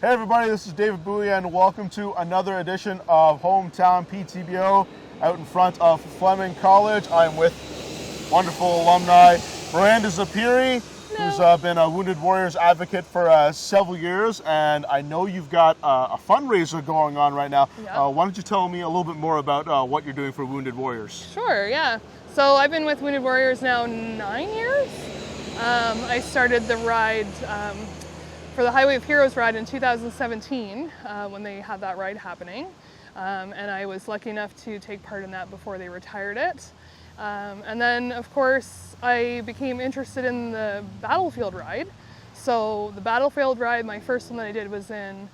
Hey everybody, this is David Bui and welcome to another edition of Hometown PTBO out in front of Fleming College. I'm with wonderful alumni Miranda Zeppieri, who's been a Wounded Warriors advocate for several years, and I know you've got a fundraiser going on right now. Yeah. Why don't you tell me a little bit more about what you're doing for Wounded Warriors? Sure, yeah. So I've been with Wounded Warriors now 9 years. I started the ride for the Highway of Heroes ride in 2017 when they had that ride happening. And I was lucky enough to take part in that before they retired it. And then, of course, I became interested in the battlefield ride. So the battlefield ride, my first one that I did was in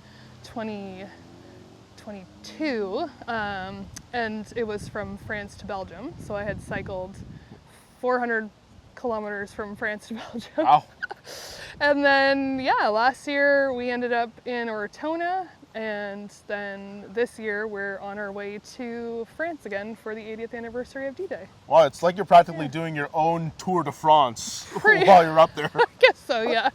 2022, and it was from France to Belgium. So I had cycled 400 kilometers from France to Belgium. Wow. And then, yeah, last year we ended up in Ortona, and then this year we're on our way to France again for the 80th anniversary of D-Day. Wow, it's like you're practically doing your own Tour de France while you're up there. I guess so, yeah.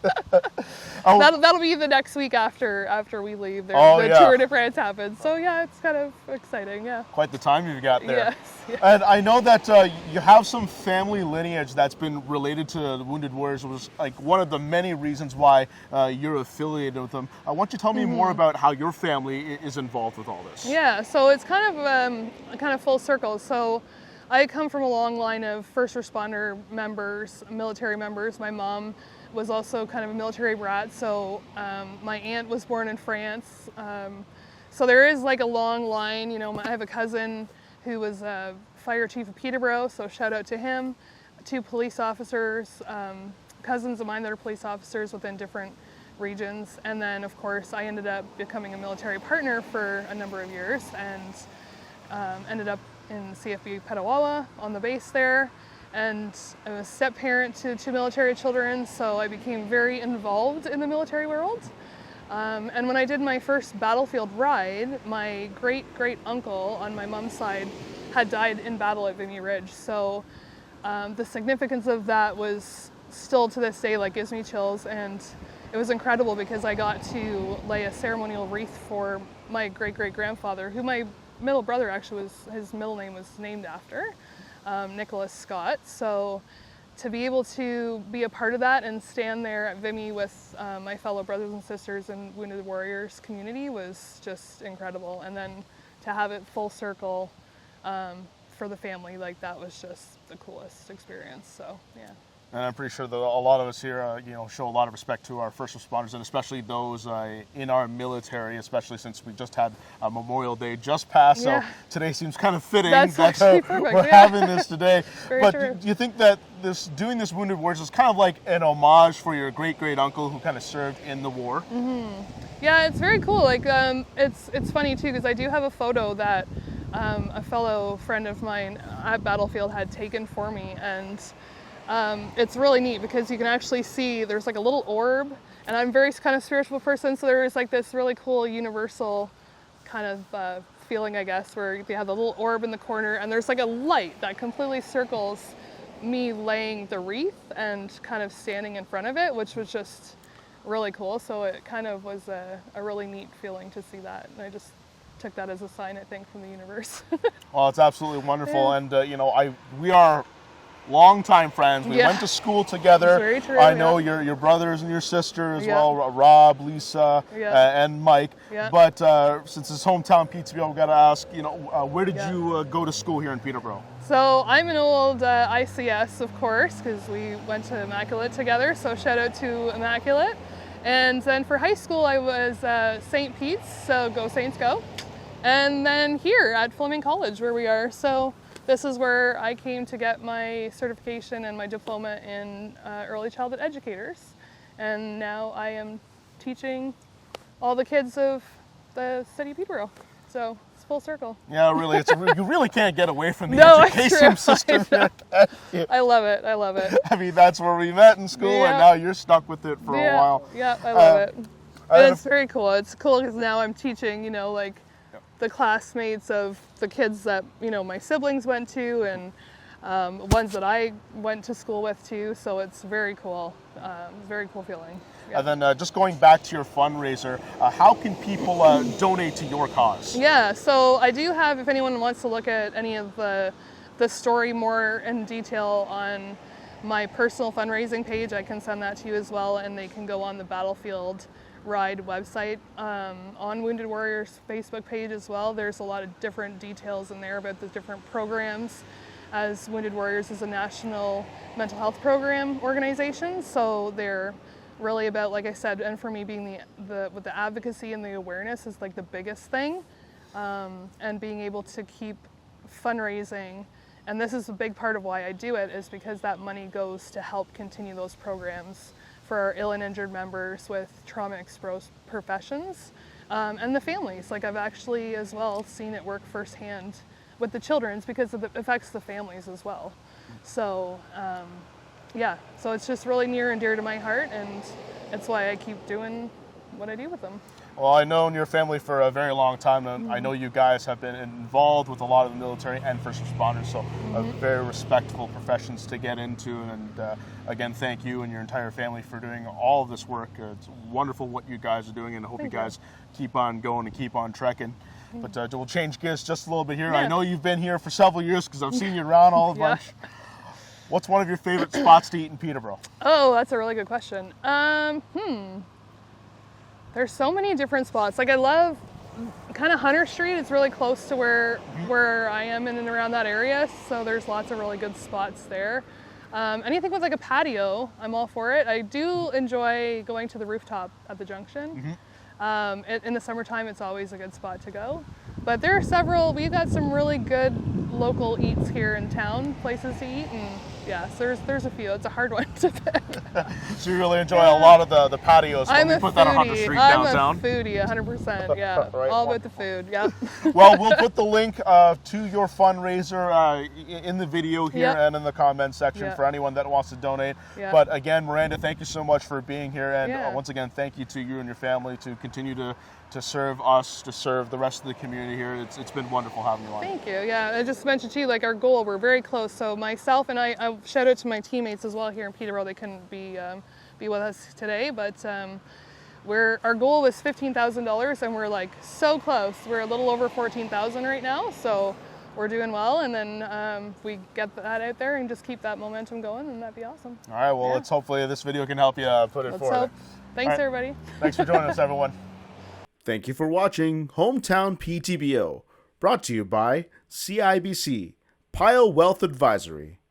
Oh. That'll be the next week after we leave. The Yeah. Tour de France happens. So yeah, it's kind of exciting, yeah. Quite the time you've got there. Yes. Yeah. And I know that you have some family lineage that's been related to the Wounded Warriors, which was like one of the many reasons why you're affiliated with them. I want you to tell me more about how your family is involved with all this. Yeah, so it's kind of full circle. So I come from a long line of first responder members, military members. My mom was also kind of a military brat, so my aunt was born in France. So there is like a long line. You know, I have a cousin who was a fire chief of Peterborough, so shout out to him. 2 police officers, cousins of mine that are police officers within different regions. And then, of course, I ended up becoming a military partner for a number of years and ended up in CFB Petawawa on the base there. And I'm a step parent to 2 military children, so I became very involved in the military world. And when I did my first battlefield ride, my great uncle on my mom's side had died in battle at Vimy Ridge. So the significance of that was still to this day, like, gives me chills. And it was incredible because I got to lay a ceremonial wreath for my great-great-grandfather, who my middle brother actually his middle name was named after, Nicholas Scott. So to be able to be a part of that and stand there at Vimy with my fellow brothers and sisters in Wounded Warriors community was just incredible. And then to have it full circle for the family, like, that was just the coolest experience. So yeah. And I'm pretty sure that a lot of us here, show a lot of respect to our first responders, and especially those in our military, especially since we just had Memorial Day just passed. Yeah. So today seems kind of fitting That's that actually perfect, we're yeah. having this today. Very But true. do you think that doing this Wounded Warriors is kind of like an homage for your great uncle who kind of served in the war? Mm-hmm. Yeah, it's very cool. Like, it's funny too, because I do have a photo that a fellow friend of mine at Battlefield had taken for me, and it's really neat because you can actually see there's like a little orb, and I'm a very kind of spiritual person, so there was like this really cool universal kind of feeling, I guess, where they have the little orb in the corner, and there's like a light that completely circles me laying the wreath and kind of standing in front of it, which was just really cool. So it kind of was a really neat feeling to see that, and I just took that as a sign, I think, from the universe. Well, it's absolutely wonderful, Yeah. and we are longtime friends. We Yeah. went to school together. Very true, I know yeah. your brothers and your sister as Yeah. well, Rob, Lisa, Yeah. and Mike. Yeah. But since it's Hometown PTBO, we've got to ask, where did Yeah. you go to school here in Peterborough? So I'm an old ICS, of course, because we went to Immaculate together, so shout out to Immaculate. And then for high school, I was St. Pete's, so go Saints go. And then here at Fleming College, where we are. So this is where I came to get my certification and my diploma in early childhood educators. And now I am teaching all the kids of the city of Peterborough. So it's full circle. Yeah, really, you really can't get away from the No, it's education true. system. I love it. I love it. I mean, that's where we met in school, Yeah. and now you're stuck with it for a while. Yeah, I love it. I And have- it's very cool. It's cool because now I'm teaching, like the classmates of the kids that, my siblings went to, and ones that I went to school with too. So it's very cool. Very cool feeling. Yeah. And then just going back to your fundraiser, how can people donate to your cause? Yeah, so I do have, if anyone wants to look at any of the story more in detail on my personal fundraising page, I can send that to you as well, and they can go on the Battlefield Ride website, on Wounded Warriors Facebook page as well. There's a lot of different details in there about the different programs, as Wounded Warriors is a national mental health program organization, so they're really about, like I said, and for me being with the advocacy and the awareness is like the biggest thing, and being able to keep fundraising, and this is a big part of why I do it, is because that money goes to help continue those programs for our ill and injured members with trauma exposed professions, and the families. Like I've actually as well seen it work firsthand with the children's, because it affects the families as well. So yeah, so it's just really near and dear to my heart, and it's why I keep doing what I do with them. Well, I've known your family for a very long time, and I know you guys have been involved with a lot of the military and first responders, so very respectable professions to get into. And again, thank you and your entire family for doing all of this work. It's wonderful what you guys are doing, and I hope you guys keep on going and keep on trekking. But we'll change gears just a little bit here. Yeah. I know you've been here for several years because I've seen you around all a bunch. What's one of your favorite spots to eat in Peterborough? Oh, that's a really good question. There's so many different spots. Like I love kind of Hunter Street. It's really close to where I am in and around that area. So there's lots of really good spots there. Anything with like a patio, I'm all for it. I do enjoy going to the rooftop at the junction. In the summertime, it's always a good spot to go. But there are several, we've got some really good local eats here in town, places to eat, and yeah, so there's a few. It's a hard one to pick. So you really enjoy a lot of the patios when we put that on Hunter foodie. Street downtown? I'm a foodie, 100%, yeah. Right, all about the food, yeah. Well, we'll put the link to your fundraiser in the video here and in the comment section for anyone that wants to donate. But again, Miranda, thank you so much for being here, and once again, thank you to you and your family to continue to serve us, to serve the rest of the community here. It's been wonderful having you on. Thank you. Yeah, I just mentioned to you, like our goal, we're very close. So myself and I shout out to my teammates as well here in Peterborough. They couldn't be with us today, but our goal was $15,000, and we're like so close. We're a little over 14,000 right now, so we're doing well. And then if we get that out there and just keep that momentum going, then that'd be awesome. All right. Well, let's hopefully this video can help you put it forward. Hope. Thanks, everybody. Thanks for joining us, everyone. Thank you for watching Hometown PTBO, brought to you by CIBC, Pile Wealth Advisory.